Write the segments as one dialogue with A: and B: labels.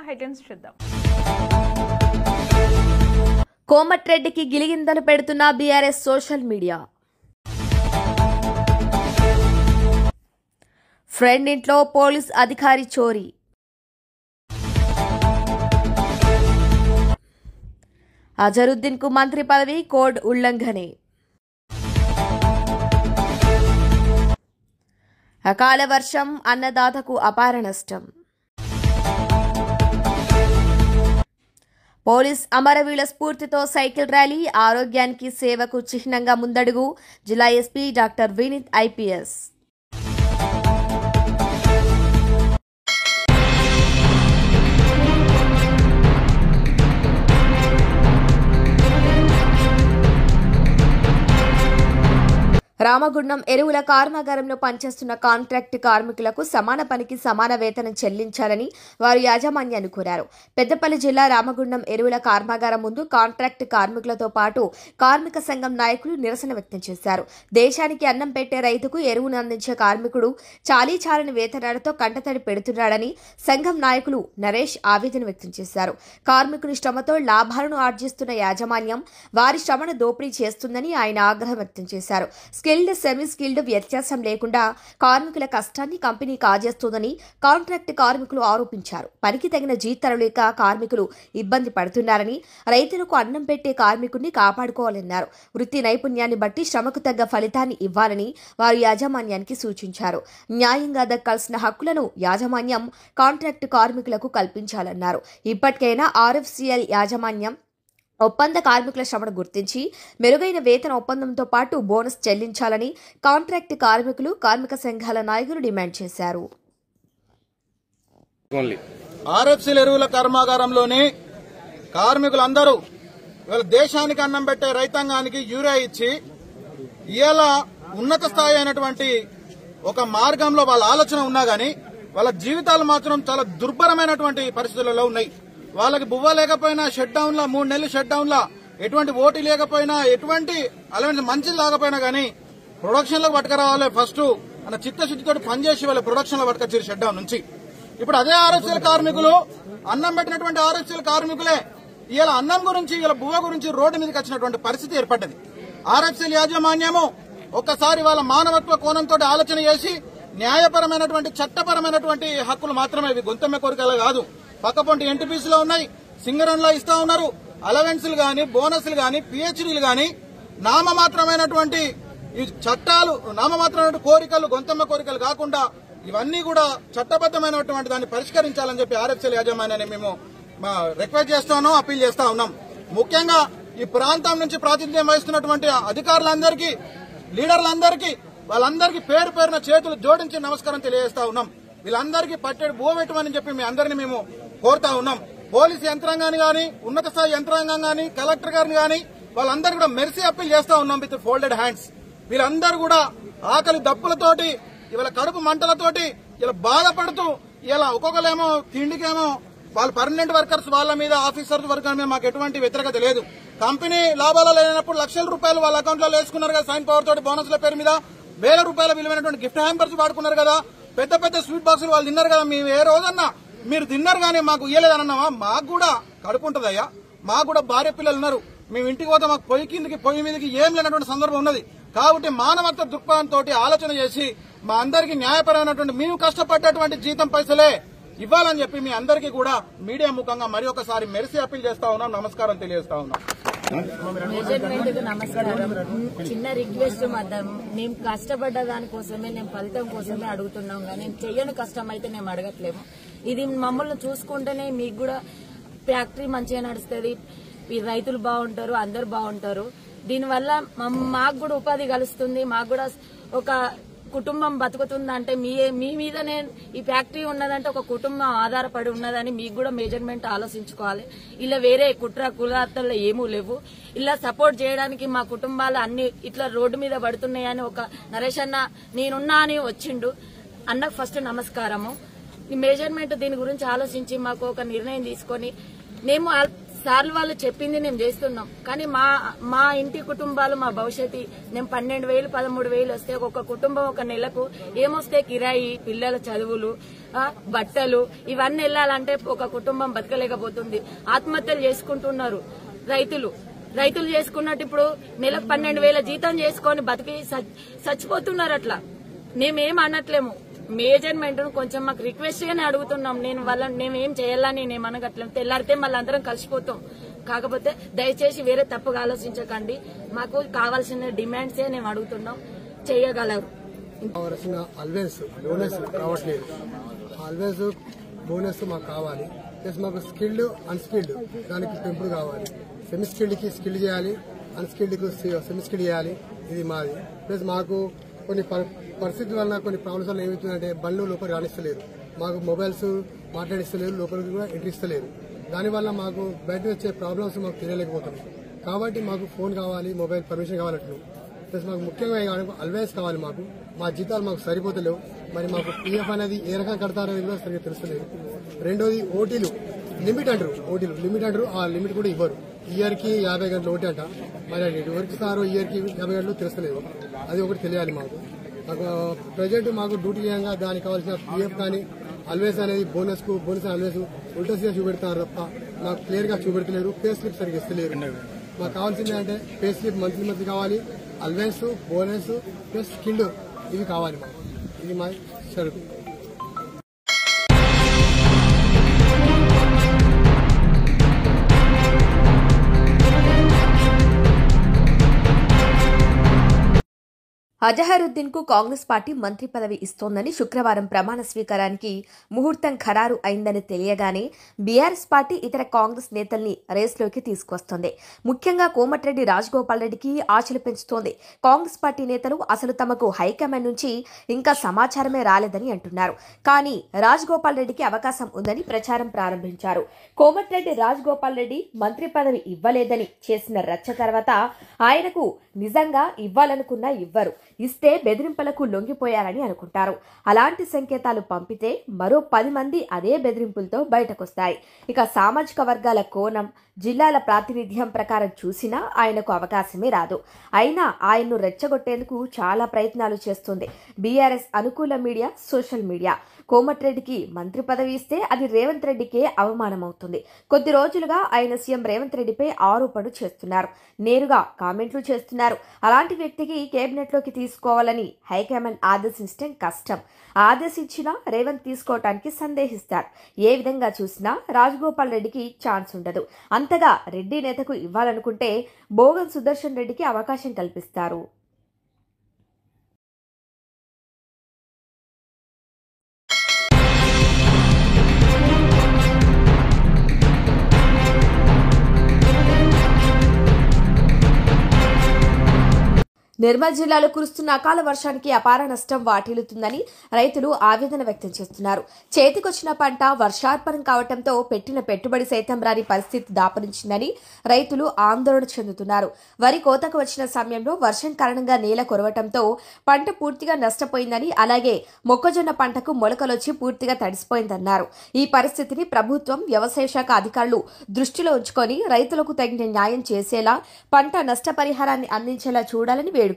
A: Headlines చూద్దాం.
B: కోమటిరెడ్డికి గిలిగింతలు పెడుతున్న BRS social media. Friend ఇంట్లో పోలీస్ అధికారి చోరీ. అజరుద్దీన్ కు మంత్రి పదవి కోడ్ ఉల్లంఘనే. అకాల వర్షం అన్నదాతకు అపార నష్టం. పోలీస్ అమరవీరుల స్ఫూర్తితో సైకిల్ ర్యాలీ, ఆరోగ్యానికి సేవకు చిహ్నంగా ముందడుగు. జిల్లా SP doctor Vineeth IPS. Ramagundam ఎరువుల కర్మాగారంలో పనిచేస్తున్న కాంట్రాక్ట్ కార్మికులకు సమాన పనికి సమాన వేతనం చెల్లించాలని వారు యాజమాన్యాన్ని కోరారు. పెద్దపల్లి జిల్లా రామగుండం ఎరువుల కర్మాగారం ముందు కాంట్రాక్ట్ కార్మికులతో పాటు కార్మిక సంఘం నాయకులు నిరసన వ్యక్తం చేశారు. దేశానికి అన్నం పెట్టే రైతుకు ఎరువును అందించే కార్మికుడు చాలీచాలని వేతనాలతో కంటతడి పెడుతున్నాడని సంఘం నాయకులు నరేష్ ఆవేదన వ్యక్తం చేశారు. కార్మికుని శ్రమతో లాభాలను ఆర్జిస్తున్న యాజమాన్యం వారి శ్రమను దోపిడీ చేస్తుందని ఆయన ఆగ్రహం వ్యక్తం చేశారు. స్కిల్డ్, సెమీ స్కిల్డ్ వ్యత్యాసం లేకుండా కార్మికుల కష్టాన్ని కంపెనీ కాజేస్తోందని కాంట్రాక్ట్ కార్మికులు ఆరోపించారు. పనికి తగిన జీతాలు లేక కార్మికులు ఇబ్బంది పడుతున్నారని, రైతులకు అన్నం పెట్టే కార్మికుడిని కాపాడుకోవాలన్నారు. వృత్తి నైపుణ్యాన్ని బట్టి శ్రమకు తగ్గ ఫలితాన్ని ఇవ్వాలని వారు యాజమాన్యానికి సూచించారు. న్యాయంగా దక్కాల్సిన హక్కులను యాజమాన్యం కాంట్రాక్ట్ కార్మికులకు కల్పించాలన్నారు. ఇప్పటికైనా ఆర్ఎఫ్సిఎల్ యాజమాన్యం ఒప్పంద కార్మికుల శ్రమను గుర్తించి మెరుగైన వేతన ఒప్పందంతో పాటు బోనస్ చెల్లించాలని కాంట్రాక్ట్ కార్మికులు, కార్మిక సంఘాల నాయకులు డిమాండ్ చేశారు.
C: ఆర్ఎఫ్సిఎల్ ఎరువుల కర్మాగారంలోని కార్మికులందరూ ఇవాళ దేశానికి అన్నం పెట్టే రైతాంగానికి యూరియా ఇచ్చి ఇవాళ ఉన్నత స్థాయి అయినటువంటి ఒక మార్గంలో వాళ్ళ ఆలోచన ఉన్నా గానీ వాళ్ళ జీవితాలు మాత్రం చాలా దుర్భరమైనటువంటి పరిస్థితులలో ఉన్నాయి. వాళ్ళకి బువ్వ లేకపోయినా షట్ డౌన్ లా 3 నెలలు షట్ డౌన్ లా ఎటువంటి ఓటీ లేకపోయినా ఎటువంటి అలవెన్స్ మంచిది లేకపోయినా గానీ ప్రొడక్షన్ లో పట్టుకురావాలి ఫస్ట్ అన్న చిత్తశుద్ధితో పనిచేసి వాళ్ళ ప్రొడక్షన్ లో పట్టుకొచ్చారు షట్ డౌన్ నుంచి. ఇప్పుడు అదే ఆర్ఎఫ్సిఎల్ కార్మికులు అన్నం పెట్టినటువంటి ఆర్ఎఫ్సిఎల్ కార్మికులే ఇవాళ అన్నం గురించి ఇవాళ బువ్వ గురించి రోడ్డు మీదకి వచ్చినటువంటి పరిస్థితి ఏర్పడ్డది. ఆర్ఎఫ్సిఎల్ యాజమాన్యము ఒక్కసారి వాళ్ళ మానవత్వ కోణంతో ఆలోచన చేసి న్యాయపరమైనటువంటి చట్టపరమైనటువంటి హక్కులు మాత్రమే, ఇవి గొంతెమ్మ కోరికలు కాదు. పక్కపొంటి ఎన్టీపీసీలో ఉన్నాయి, సింగరంలో ఇస్తా ఉన్నారు. అలవెన్స్లు గాని, బోనస్లు గాని, పిహెచ్డీలు గాని నామమాత్రమైనటువంటి ఈ చట్టాలు, నామమాత్రమైన కోరికలు, గొంతెమ్మ కోరికలు కాకుండా ఇవన్నీ కూడా చట్టబద్దమైనటువంటి దాన్ని పరిష్కరించాలని చెప్పి ఆర్ఎఫ్సిఎల్ యాజమాన్యాన్ని మేము రిక్వెస్ట్ చేస్తా ఉన్నాం, అప్పీల్ చేస్తా ఉన్నాం. ముఖ్యంగా ఈ ప్రాంతం నుంచి ప్రాతినిధ్యం వహిస్తున్నటువంటి అధికారులందరికీ, లీడర్లందరికీ, వాళ్ళందరికీ పేరు పేరున చేతులు జోడించి నమస్కారం తెలియజేస్తా ఉన్నాం. వీళ్ళందరికీ పట్టేడు బువ్వ పెట్టమని చెప్పి మీ అందరినీ మేము కోరుతా ఉన్నాం. పోలీసు యంత్రాంగాన్ని గాని, ఉన్నత స్థాయి యంత్రాంగం గాని, కలెక్టర్ గారిని గాని వాళ్ళందరూ కూడా మెర్సీ అప్పీల్ చేస్తా ఉన్నాం విత్ ఫోల్డెడ్ హ్యాండ్స్. వీళ్ళందరూ కూడా ఆకలి దప్పులతోటి, ఇవాళ కడుపు మంటలతోటి ఇలా బాధపడుతూ, ఇలా ఒక్కొక్కరేమో తిండికేమో వాళ్ళు పర్మనెంట్ వర్కర్స్ వాళ్ళ మీద, ఆఫీసర్స్ వర్కర్ మీద మాకు ఎటువంటి వ్యతిరేకత లేదు. కంపెనీ లాభాలు లేనప్పుడు లక్షల రూపాయలు వాళ్ళ అకౌంట్ లో వేసుకున్నారు కదా, సైన్ పవర్ తోటి బోనస్ల పేరు మీద వేల రూపాయల విలువైనటువంటి గిఫ్ట్ హ్యాంపర్స్ వాడుకున్నారు కదా, పెద్ద పెద్ద స్వీట్ బాక్సులు వాళ్ళు తిన్నారు కదా. మేము ఏ రోజన్నా మీరు తిన్నారు కానీ మాకు ఇయ్యలేదన్నావా? మాకు కూడా కడుపు ఉంటుందయ్యా, మాకు కూడా భార్య పిల్లలు ఉన్నారు. మేము ఇంటికి పోతే మాకు పొయ్యి కిందికి పొయ్యి మీదకి ఏం లేనటువంటి సందర్భం ఉన్నది. కాబట్టి మానవత్వ దృక్పథంతో ఆలోచన చేసి మా అందరికీ న్యాయపరమైనటువంటి మేము కష్టపడ్డటువంటి జీతం పైసలే ఇవ్వాలని చెప్పి మీ అందరికీ కూడా మీడియా ముఖంగా మరి ఒకసారి మెరిసి అప్పీల్ చేస్తా ఉన్నాం, నమస్కారం తెలియజేస్తా ఉన్నాం.
D: మెజర్మెంట్ నమస్కారం. చిన్న రిక్వెస్ట్, మేము కష్టపడ్డ దానికోసమే, మేము ఫలితం కోసమే అడుగుతున్నాం కానీ చెయ్యని కష్టం అయితే మేము అడగట్లేము. ఇది మమ్మల్ని చూసుకుంటేనే మీకు కూడా ఫ్యాక్టరీ మంచిగా నడుస్తుంది, ఈ రైతులు బాగుంటారు, అందరు బాగుంటారు. దీనివల్ల మాకు కూడా ఉపాధి కలుస్తుంది, మాకు కూడా ఒక కుటుంబం బతుకుతుందంటే మీ మీదనే ఈ ఫ్యాక్టరీ ఉన్నదంటే ఒక కుటుంబం ఆధారపడి ఉన్నదని మీకు కూడా మెజర్మెంట్ ఆలోచించుకోవాలి. ఇలా వేరే కుట్ర కులాతల్లో ఏమూ లేవు. ఇలా సపోర్ట్ చేయడానికి మా కుటుంబాలు అన్ని ఇట్లా రోడ్డు మీద పడుతున్నాయని ఒక నరేష్ అన్న నేనున్నా అని వచ్చిండు. అన్నకు ఫస్ట్ నమస్కారము. ఈ మెజర్మెంట్ దీని గురించి ఆలోచించి మాకు ఒక నిర్ణయం తీసుకొని మేము సార్లు వాళ్ళు చెప్పింది మేము చేస్తున్నాం. కానీ మా ఇంటి కుటుంబాలు, మా భవిష్యత్తు, నేను 12,000 13,000 వస్తే ఒక కుటుంబం ఒక నెలకు ఏమొస్తే కిరాయి, పిల్లల చదువులు, బట్టలు ఇవన్నీ వెళ్ళాలంటే ఒక కుటుంబం బతకలేకపోతుంది. ఆత్మహత్యలు చేసుకుంటున్నారు రైతులు చేసుకున్నట్టు ఇప్పుడు నెలకు 12,000 జీతం చేసుకొని బతికి చచ్చిపోతున్నారు. అట్లా మేమేం అనట్లేము. మేజర్మెంట్ కొంచెం మాకు రిక్వెస్ట్ గానే అడుగుతున్నాం. మేమేం చేయాలని నేను అనగట్లేము. తెల్లారితే మళ్ళీ అందరం కలిసిపోతాం. కాకపోతే దయచేసి వేరే తప్పుగా ఆలోచించకండి. మాకు కావాల్సిన డిమాండ్సే మేము అడుగుతున్నాం, చేయగలరు.
A: ఆల్వేస్ బోనస్ రావట్లేదు. ఆల్వేస్ బోనస్ మాకు కావాలి. ప్లస్ మాకు స్కిల్డ్ అన్స్కిల్డ్ దానికి పెంపుడు కావాలి. సెమీ స్కిల్డ్ కి స్కిల్డ్ చేయాలి, అన్స్కిల్డ్ కు సెమీ స్కిల్డ్ చేయాలి. ఇది మాది. ప్లస్ మాకు కొన్ని పరిస్థితుల వల్ల కొన్ని ప్రాబ్లమ్స్ వల్ల ఏమవుతుందంటే బండ్లు లోపలికి రాణిస్తలేరు, మాకు మొబైల్స్ మాట్లాడిస్తలేరు, లోపలికి కూడా ఎంట్రీ ఇస్తలేరు. దానివల్ల మాకు బయట వచ్చే ప్రాబ్లమ్స్ మాకు తెలియలేకపోతున్నాయి. కాబట్టి మాకు ఫోన్ కావాలి, మొబైల్ పర్మిషన్ కావాలంటున్నాం. ప్లస్ మాకు ముఖ్యంగా అల్వేస్ కావాలి. మా జీతాలు మాకు సరిపోతలేవు. మరి మాకు పీఎఫ్ అనేది ఏ రకంగా కడతారనేది కూడా సరిగ్గా తెలుస్తలేదు. రెండోది ఓటీలు లిమిట్ అంటారు. ఆ లిమిట్ కూడా ఇవ్వరు. ఇయర్ కి 50 గంటలు ఓటీ అంట. మరి ఎవరికి ఇస్తారో ఇయర్ కి 50 గంటలు తెలుస్తలేదు. అది ఒకటి తెలియాలి మాకు. ప్రజెంట్ మాకు డ్యూటీ చేయంగా దానికి కావాల్సిన పీఎఫ్ కానీ అల్వేస్ అనేది బోనస్ అల్వేస్ ఉల్టా చూపెడతారు తప్ప మాకు క్లియర్ గా చూపెడతలేరు. పే స్లిప్ సరిగ్గా ఇస్తలేరు. మాకు కావాల్సింది అంటే పే స్లిప్ మంత్లీ కావాలి, అల్వేస్, బోనస్ ప్లస్ స్కిల్డ్ ఇవి కావాలి మాకు. ఇది మా షరతు.
B: అజహరుద్దీన్ కు కాంగ్రెస్ పార్టీ మంత్రి పదవి ఇస్తోందని శుక్రవారం ప్రమాణ స్వీకారానికి ముహూర్తం ఖరారు అయిందని తెలియగానే బీఆర్ఎస్ పార్టీ ఇతర కాంగ్రెస్ నేతల్ని రేసులోకి తీసుకొస్తోంది. ముఖ్యంగా కోమటిరెడ్డి రాజగోపాల్ రెడ్డికి ఆశలు పెంచుతోంది. కాంగ్రెస్ పార్టీ నేతలు అసలు తమకు హైకమాండ్ నుంచి ఇంకా సమాచారమే రాలేదని అంటున్నారు. కానీ రాజగోపాల్ రెడ్డికి అవకాశం ఉందని ప్రచారం ప్రారంభించారు. కోమటిరెడ్డి రాజగోపాల్ రెడ్డి మంత్రి పదవి ఇవ్వలేదని చేసిన రచ్చ తర్వాత ఆయనకు నిజంగా ఇవ్వాలనుకున్నా ఇవ్వరు. ఇస్తే బెదిరింపులకు లొంగిపోయారని అనుకుంటారు. అలాంటి సంకేతాలు పంపితే మరో 10 మంది అదే బెదిరింపులతో బయటకొస్తాయి. ఇక సామాజిక వర్గాల కోణం, జిల్లాల ప్రాతినిధ్యం ప్రకారం చూసినా ఆయనకు అవకాశమే రాదు. అయినా ఆయన్ను రెచ్చగొట్టేందుకు చాలా ప్రయత్నాలు చేస్తుంది బీఆర్ఎస్ అనుకూల మీడియా, సోషల్ మీడియా. కోమటిరెడ్డికి మంత్రి పదవి ఇస్తే అది రేవంత్ రెడ్డికే అవమానమవుతుంది. కొద్ది రోజులుగా ఆయన సీఎం రేవంత్ రెడ్డిపై ఆరోపణలు చేస్తున్నారు, నేరుగా కామెంట్లు చేస్తున్నారు. అలాంటి వ్యక్తికి కేబినెట్ లోకి తీసుకోవాలని హైకమాండ్ ఆదేశించడం కష్టం. ఆదేశించినా రేవంత్ తీసుకోవటానికి సందేహిస్తారు. ఏ విధంగా చూసినా రాజగోపాల్ రెడ్డికి ఛాన్స్ ఉండదు. అంతగా రెడ్డి నేతకు ఇవ్వాలనుకుంటే బోగం సుదర్శన్ రెడ్డికి అవకాశం కల్పిస్తారు. నిర్మల్ జిల్లాలో కురుస్తున్న అకాల వర్షానికి అపార నష్టం వాటిల్లుతుందని రైతులు ఆవేదన వ్యక్తం చేస్తున్నారు. చేతికొచ్చిన పంట వర్షార్పణం కావడంతో పెట్టిన పెట్టుబడి సైతం రాని పరిస్థితి దాపరించిందని రైతులు ఆందోళన చెందుతున్నారు. వరి కోతకు వచ్చిన సమయంలో వర్షం కారణంగా నేల కొరవటంతో పంట పూర్తిగా నష్టపోయిందని, అలాగే మొక్కజొన్న పంటకు మొలకలొచ్చి పూర్తిగా తడిసిపోయిందన్నారు. ఈ పరిస్థితిని ప్రభుత్వం, వ్యవసాయ శాఖ అధికారులు దృష్టిలో ఉంచుకొని రైతులకు తగిన న్యాయం చేసేలా పంట నష్టపరిహారాన్ని అందించేలా చూడాలని వేడుకుంటున్నారు.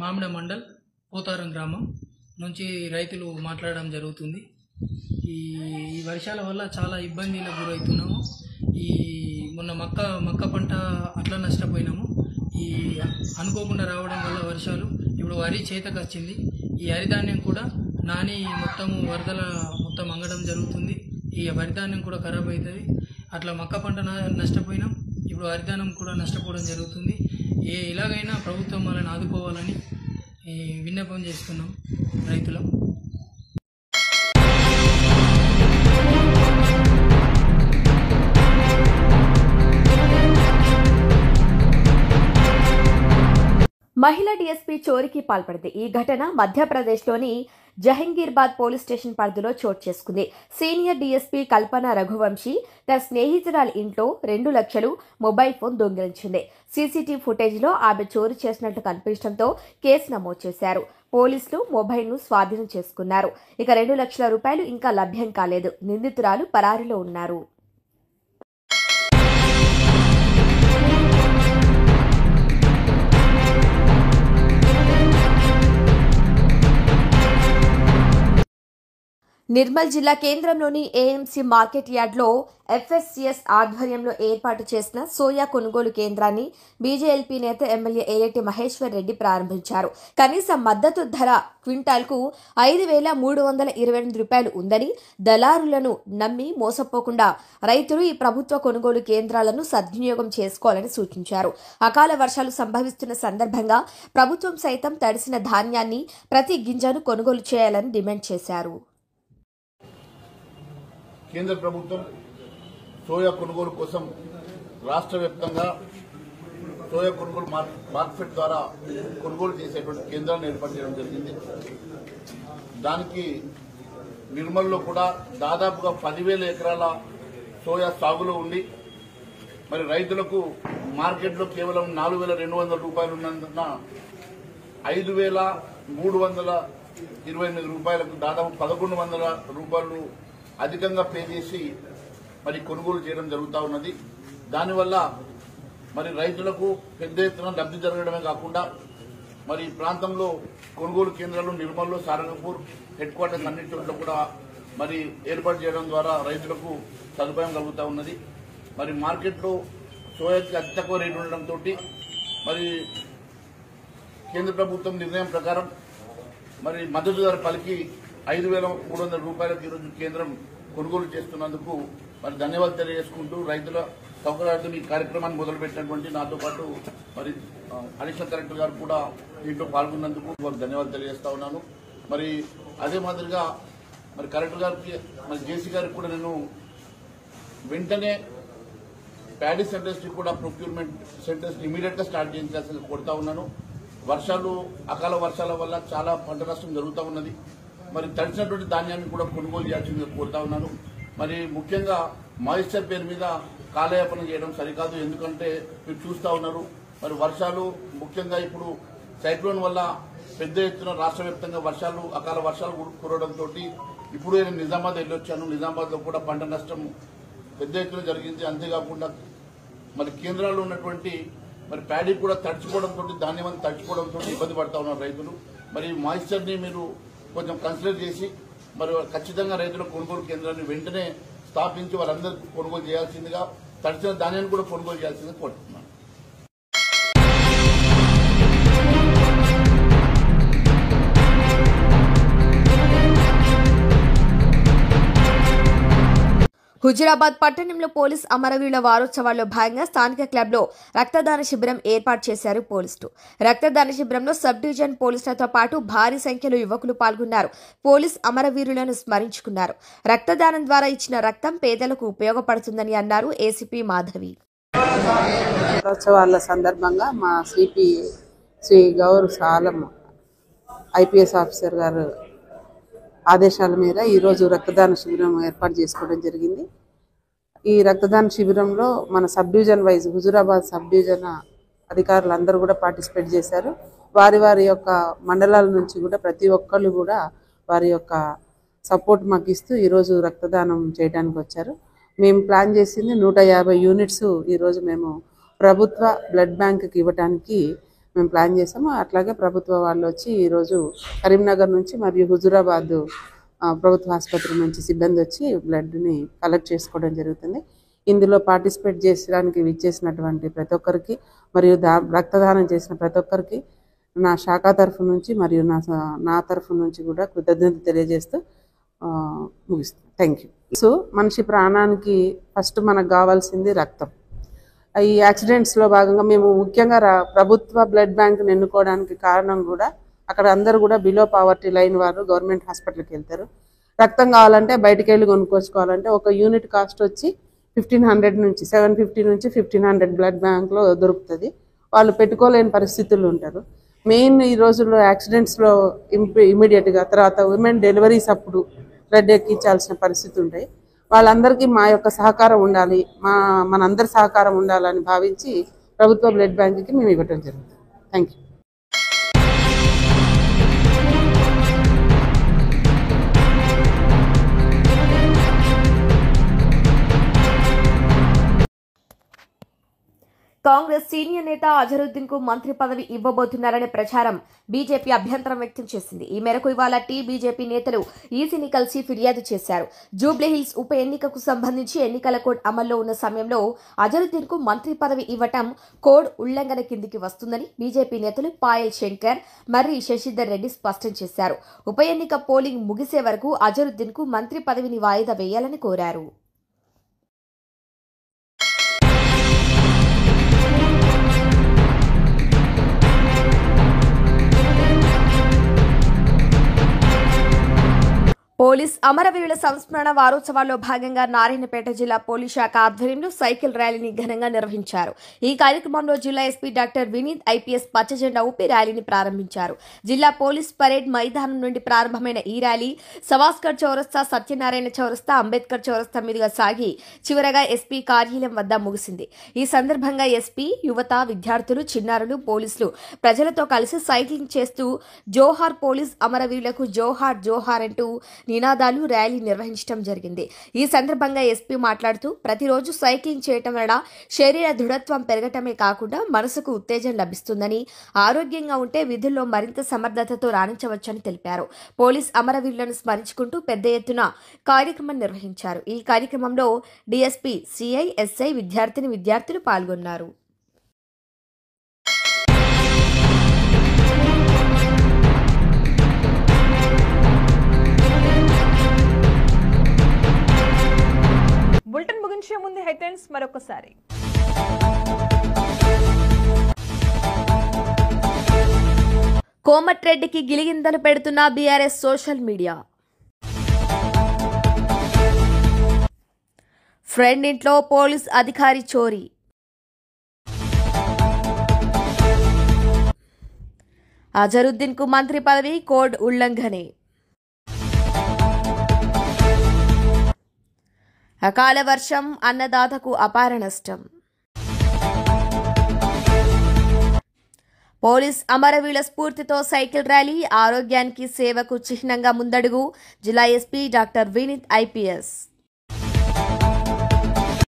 E: మామిడ మండల్ పోతారం గ్రామం నుంచి రైతులు మాట్లాడడం జరుగుతుంది. ఈ వర్షాల వల్ల చాలా ఇబ్బందులకు గురవుతున్నాము. మొన్న మక్క పంట అట్లా నష్టపోయినాము. అనుకోకుండా రావడం వల్ల వర్షాలు ఇప్పుడు వరి చేతకు వచ్చింది. ఈ హరిధాన్యం కూడా నాని వరదల అంగడం జరుగుతుంది. ఈ వరిధాన్యం కూడా ఖరాబ్ అవుతుంది. అట్లా మక్క పంట నష్టపోయినాం. ఇప్పుడు హరిధాన్యం కూడా నష్టపోవడం జరుగుతుంది. ఇలాగైనా ప్రభుత్వం వాళ్ళని ఆదుకోవాలని విన్నపం చేస్తున్నాం రైతులం.
B: మహిళా డీఎస్పీ చోరీకి పాల్పడింది. ఈ ఘటన మధ్యప్రదేశ్లోని జహంగీర్బాద్ పోలీస్ స్టేషన్ పరిధిలో చోటు చేసుకుంది. సీనియర్ డీఎస్పీ కల్పన రఘువంశీ తన స్నేహితురాలి ఇంట్లో 2 లక్షలు మొబైల్ ఫోన్ దొంగిలించింది. సీసీటీవీ ఫుటేజ్లో ఆమె చోరీ చేసినట్టు కనిపించడంతో కేసు నమోదు చేశారు. పోలీసులు మొబైల్ను స్వాధీనం చేసుకున్నారు. ఇక 2 లక్షల రూపాయలు ఇంకా లభ్యం కాలేదు. నిందితురాలు పరారీలో ఉన్నారు. నిర్మల్ జిల్లా కేంద్రంలోని ఏఎంసీ మార్కెట్ యార్డ్లో ఎఫ్ఎస్సిఎస్ ఆధ్వర్యంలో ఏర్పాటు చేసిన సోయా కొనుగోలు కేంద్రాన్ని బీజేఎల్పీ నేత ఎమ్మెల్యే ఏలేటి మహేశ్వర్ రెడ్డి ప్రారంభించారు. కనీస మద్దతు ధర క్వింటాల్కు 5,328 రూపాయలు ఉందని, దళారులను నమ్మి మోసపోకుండా రైతులు ఈ ప్రభుత్వ కొనుగోలు కేంద్రాలను సద్వినియోగం చేసుకోవాలని సూచించారు. అకాల వర్షాలు సంభవిస్తున్న సందర్భంగా ప్రభుత్వం సైతం తడిసిన ధాన్యాన్ని ప్రతి గింజను కొనుగోలు చేయాలని డిమాండ్ చేశారు.
F: కేంద్ర ప్రభుత్వం సోయా కొనుగోలు కోసం రాష్ట్ర వ్యాప్తంగా సోయా కొనుగోలు మార్కెట్ ద్వారా కొనుగోలు చేసేటువంటి కేంద్రాలను ఏర్పాటు చేయడం జరిగింది. దానికి నిర్మల్లో కూడా దాదాపుగా 10,000 ఎకరాల సోయా సాగులో ఉండి మరి రైతులకు మార్కెట్లో కేవలం 4,200 రూపాయలు ఉన్నందున 5,328 రూపాయలకు దాదాపు 1,100 రూపాయలు అధికంగా పే చేసి మరి కొనుగోలు చేయడం జరుగుతూ ఉన్నది. దానివల్ల మరి రైతులకు పెద్ద ఎత్తున లబ్ధి జరగడమే కాకుండా మరి ఈ ప్రాంతంలో కొనుగోలు కేంద్రాలు నిర్మల్లో, సారంగపూర్, హెడ్ క్వార్టర్స్ అన్ని చోట్ల కూడా మరి ఏర్పాటు చేయడం ద్వారా రైతులకు సదుపాయం కలుగుతూ ఉన్నది. మరి మార్కెట్లో సోయాకి అతి తక్కువ రేటు ఉండడంతో మరి కేంద్ర ప్రభుత్వం నిర్ణయం ప్రకారం మరి మద్దతు ధర పలికి 5,300 రూపాయలకు ఈరోజు కేంద్రం కొనుగోలు చేస్తున్నందుకు మరి ధన్యవాదాలు తెలియజేసుకుంటూ రైతుల సౌకర్యార్థం ఈ కార్యక్రమాన్ని మొదలుపెట్టినటువంటి నాతో పాటు మరి అడిషనల్ కలెక్టర్ గారు కూడా దీంట్లో పాల్గొన్నందుకు వారికి ధన్యవాదాలు తెలియజేస్తా ఉన్నాను. మరి అదే మాదిరిగా మరి కలెక్టర్ గారికి మరి జేసీ గారికి కూడా నేను వెంటనే ప్యాడీ సెంటర్స్ కి కూడా ప్రొక్యూర్మెంట్ సెంటర్స్ ఇమీడియట్ గా స్టార్ట్ చేయించాల్సింది కోరుతా ఉన్నాను. అకాల వర్షాల వల్ల చాలా పంట నష్టం జరుగుతూ ఉన్నది. మరి తడిచినటువంటి ధాన్యాన్ని కూడా కొనుగోలు చేయాల్సిందిగా కోరుతా ఉన్నాను. మరి ముఖ్యంగా మాయిశ్చర్ పేరు మీద కాలయాపన చేయడం సరికాదు. ఎందుకంటే మీరు చూస్తా ఉన్నారు మరి వర్షాలు ముఖ్యంగా ఇప్పుడు సైక్లోన్ వల్ల పెద్ద ఎత్తున రాష్ట్ర వ్యాప్తంగా అకాల వర్షాలు కురవడంతో ఇప్పుడు నేను నిజామాబాద్ వెళ్ళొచ్చాను. నిజామాబాద్ లో కూడా పంట నష్టం పెద్ద ఎత్తున జరిగింది. అంతేకాకుండా మరి కేంద్రాల్లో ఉన్నటువంటి మరి ప్యాడీ కూడా తడిచిపోవడంతో, ధాన్యం అంతా తడిచిపోవడంతో ఇబ్బంది పడతా ఉన్నారు రైతులు. మరి మాయిశ్చర్ ని మీరు కొంచెం కన్సిడర్ చేసి మరి ఖచ్చితంగా రైతుల కొనుగోలు కేంద్రాన్ని వెంటనే స్థాపించి వాళ్ళందరికీ కొనుగోలు చేయాల్సిందిగా, తడిచిన ధాన్యాన్ని కూడా కొనుగోలు చేయాల్సిందిగా కోరుతున్నాను.
B: హుజురాబాద్ పట్టణంలో పోలీస్ అమరవీరుల వారోత్సవాల్లో భాగంగా స్థానిక క్లబ్లో రక్తదాన శిబిరం ఏర్పాటు చేశారు పోలీసులు. రక్తదాన శిబిరంలో సబ్ డివిజన్ పోలీసులతో పాటు భారీ సంఖ్యలో యువకులు పాల్గొన్నారు. పోలీస్ అమరవీరులను స్మరించుకున్నారు. రక్తదానం ద్వారా ఇచ్చిన రక్తం పేదలకు ఉపయోగపడుతుందని అన్నారు ఏసీపీ మాధవి.
G: వారోత్సవాల సందర్భంగా మా CP Shri Gaurav Salam IPS officer గారు ఆదేశాల మీద ఈరోజు రక్తదాన శిబిరం ఏర్పాటు చేసుకోవడం జరిగింది. ఈ రక్తదాన శిబిరంలో మన sub division wise Huzurabad sub division అధికారులు అందరూ కూడా పార్టిసిపేట్ చేశారు. వారి యొక్క మండలాల నుంచి కూడా ప్రతి ఒక్కళ్ళు కూడా వారి యొక్క సపోర్ట్ మాకు ఇస్తూ ఈరోజు రక్తదానం చేయడానికి వచ్చారు. మేము ప్లాన్ చేసింది 150 యూనిట్స్ ఈరోజు మేము ప్రభుత్వ బ్లడ్ బ్యాంక్కి ఇవ్వడానికి మేము ప్లాన్ చేసాము. అట్లాగే ప్రభుత్వ వాళ్ళు వచ్చి ఈరోజు కరీంనగర్ నుంచి మరియు హుజురాబాద్ ప్రభుత్వ ఆసుపత్రి నుంచి సిబ్బంది వచ్చి బ్లడ్ని కలెక్ట్ చేసుకోవడం జరుగుతుంది. ఇందులో పార్టిసిపేట్ చేయడానికి విచ్చేసినటువంటి ప్రతి ఒక్కరికి మరియు రక్తదానం చేసిన ప్రతి ఒక్కరికి నా శాఖ తరఫు నుంచి మరియు నా తరఫు నుంచి కూడా కృతజ్ఞత తెలియజేస్తూ ముగిస్తాను. Thank you. సో మనిషి ప్రాణానికి ఫస్ట్ మనకు కావాల్సింది రక్తం. ఈ యాక్సిడెంట్స్లో భాగంగా మేము ముఖ్యంగా ప్రభుత్వ బ్లడ్ బ్యాంక్ని ఎన్నుకోవడానికి కారణం కూడా అక్కడ అందరూ కూడా బిలో పావర్టీ లైన్ వారు గవర్నమెంట్ హాస్పిటల్కి వెళ్తారు. రక్తం కావాలంటే బయటికి వెళ్ళి కొనుక్కోవాలంటే ఒక యూనిట్ కాస్ట్ వచ్చి 1500 నుంచి 750 నుంచి 1500 బ్లడ్ బ్యాంక్లో దొరుకుతుంది. వాళ్ళు పెట్టుకోలేని పరిస్థితులు ఉంటారు. మెయిన్ ఈ రోజుల్లో యాక్సిడెంట్స్లో ఇమీడియట్గా తర్వాత ఉమెన్ డెలివరీస్ అప్పుడు బ్లడ్ ఎక్కించాల్సిన పరిస్థితి ఉంటాయి. వాళ్ళందరికీ మా యొక్క సహకారం ఉండాలి, మనందరి సహకారం ఉండాలని భావించి ప్రభుత్వ బ్లడ్ బ్యాంక్కి మేము ఇవ్వడం జరుగుతుంది. Thank you.
B: కాంగ్రెస్ సీనియర్ నేత అజరుద్దీన్ కు మంత్రి పదవి ఇవ్వబోతున్నారనే ప్రచారం బీజేపీ అభ్యంతరం వ్యక్తం చేసింది. ఈ మేరకు ఇవాళ బీజేపీ నేతలు ఈసీని కలిసి ఫిర్యాదు చేశారు. జూబ్లీహిల్స్ ఉప ఎన్నికకు సంబంధించి ఎన్నికల కోడ్ అమల్లో ఉన్న సమయంలో అజరుద్దీన్ కు మంత్రి పదవి ఇవ్వటం కోడ్ ఉల్లంఘన కిందికి వస్తుందని బీజేపీ నేతలు పాయల్ శంకర్, మర్రి శశిధర్ రెడ్డి స్పష్టం చేశారు. ఉప ఎన్నిక పోలింగ్ ముగిసే వరకు అజరుద్దీన్ కు మంత్రి పదవిని వాయిదా వేయాలని కోరారు. పోలీస్ అమరవీరుల సంస్మరణ వారోత్సవాల్లో భాగంగా నారాయణపేట జిల్లా పోలీస్ శాఖ ఆధ్వర్యంలో సైకిల్ ర్యాలీని ఘనంగా నిర్వహించారు. ఈ కార్యక్రమంలో జిల్లా ఎస్పీ డాక్టర్ వినీత్ ఐపీఎస్ పచ్చజెండా ఊపి ర్యాలీని ప్రారంభించారు. జిల్లా పోలీస్ పరేడ్ మైదానం నుండి ప్రారంభమైన ఈ ర్యాలీ సవాస్కర్ చౌరస్తా, సత్యనారాయణ చౌరస్తా, అంబేద్కర్ చౌరస్తా మీదుగా సాగి చివరగా ఎస్పీ కార్యాలయం వద్ద ముగిసింది. ఈ సందర్భంగా ఎస్పీ, యువత, విద్యార్థులు, చిన్నారులు, పోలీసులు ప్రజలతో కలిసి సైక్లింగ్ చేస్తూ జోహార్ పోలీస్ అమరవీరులకు జోహార్ జోహార్ అంటూ నినాదాలు, ర్యాలీ నిర్వహించడం జరిగింది. ఈ సందర్భంగా ఎస్పీ మాట్లాడుతూ ప్రతిరోజు సైక్లింగ్ చేయటం వలన శరీర దృఢత్వం పెరగటమే కాకుండా మనసుకు ఉత్తేజం లభిస్తుందని, ఆరోగ్యంగా ఉంటే విధుల్లో మరింత సమర్థతతో రాణించవచ్చని తెలిపారు. పోలీస్ అమరవీరులను స్మరించుకుంటూ పెద్ద ఎత్తున కార్యక్రమం నిర్వహించారు. ఈ కార్యక్రమంలో డీఎస్పీ, సిఐ, ఎస్ఐ, విద్యార్థులు పాల్గొన్నారు.
H: బులెటిన్ ముగించే ముందు హెడ్లైన్స్ మరొకసారి.
B: కోమటిరెడ్డికి గిలిగింతలు పెడుతున్న బీఆర్ఎస్ సోషల్ మీడియా. ఫ్రెండ్ ఇంట్లో పోలీస్ అధికారి చోరీ. అజరుద్దీన్ కు మంత్రి పదవి కోడ్ ఉల్లంఘనే. అకాల వర్షం అన్నదాతకు అపార నష్టం. పోలీస్ అమరవీరుల స్ఫూర్తితో సైకిల్ ర్యాలీ, ఆరోగ్యానికి సేవకు చిహ్నంగా ముందడుగు. జిల్లా ఎస్పీ డాక్టర్ వినీత్ ఐపీఎస్.